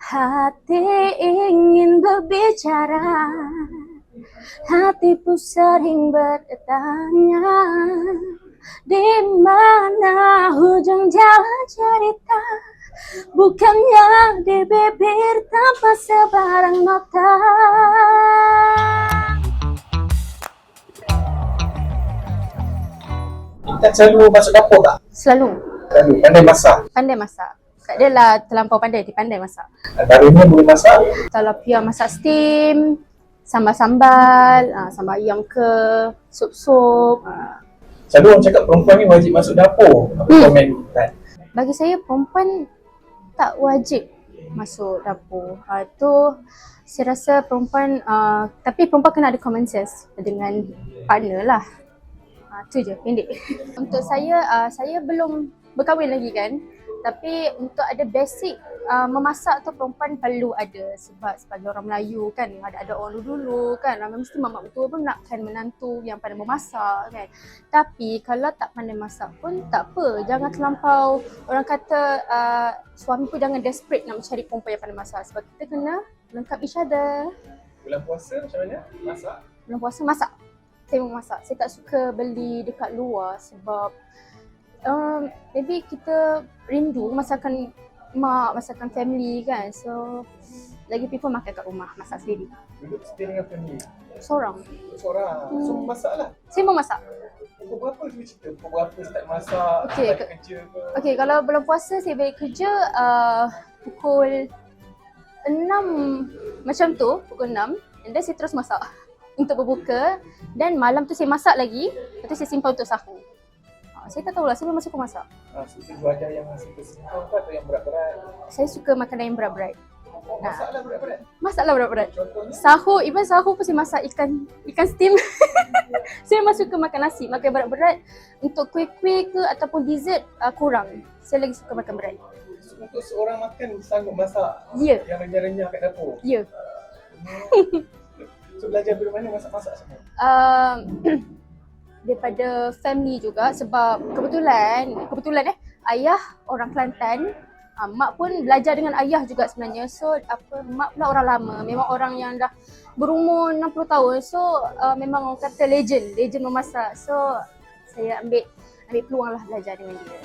Hati ingin berbicara, hatiku sering bertanya, di mana hujung jalan cerita? Bukannya di bibir tanpa sebarang nota. Intan selalu masuk dapur tak? Selalu Selalu. Pandai masak. pandai masak. Tak adalah terlampau pandai, dia pandai masak. Antaranya boleh masak. Kalau Pia masak steam, sambal-sambal, sambal ayam ke, sup-sup. Selalu orang cakap perempuan ni wajib masuk dapur. Apa komen Intan? Bagi saya perempuan tak wajib masuk dapur. Tu saya rasa perempuan, tapi perempuan kena ada common sense dengan partner lah. Tu je, pendek. Untuk saya belum berkahwin lagi kan. Tapi untuk ada basic memasak tu perempuan perlu ada. Sebab sebagai orang Melayu kan, ada orang dulu kan, mesti mamak mertua pun nakkan menantu yang pandai memasak kan. Tapi kalau tak pandai masak pun tak apa. Jangan terlampau, orang kata suami pun jangan desperate nak mencari perempuan yang pandai masak. Sebab kita kena lengkap each other. Bulan puasa macam mana? Masak? Bulan puasa masak. Saya memasak. Saya tak suka beli dekat luar sebab maybe kita rindu masakan mak, masakan family kan. So lagi prefer makan kat rumah, masak sendiri. Duduk stay dengan family? Seorang. Seorang? So masak lah? Saya mau masak. Pukul berapa cuba cerita? Pukul berapa start masak? Okey, balik kerja ke? Okay, kalau bulan puasa saya balik kerja pukul 6 macam tu, pukul 6, and then saya terus masak untuk berbuka, dan malam tu saya masak lagi, lepas tu saya simpan untuk sahur. Saya tak tahulah, saya memang suka masak. Suka juadah yang suka simpan ke atau yang berat-berat? Saya suka makanan yang berat-berat. Masaklah berat-berat? Masaklah berat-berat. Contohnya? Sahur, even sahur pun saya masak ikan steam. Saya memang suka makan nasi, makan berat-berat. Untuk kuih-kuih ke ataupun dessert kurang. Saya lagi suka makan berat. Untuk seorang makan sanggup masak? Ya. Yang renyah-renyah kat dapur? Ya. So belajar dari mana masak-masak semua? Daripada family juga, sebab kebetulan ayah orang Kelantan, mak pun belajar dengan ayah juga sebenarnya. So mak pula orang lama, memang orang yang dah berumur 60 tahun. So memang orang kata legend memasak. So saya ambil peluang lah belajar dengan dia.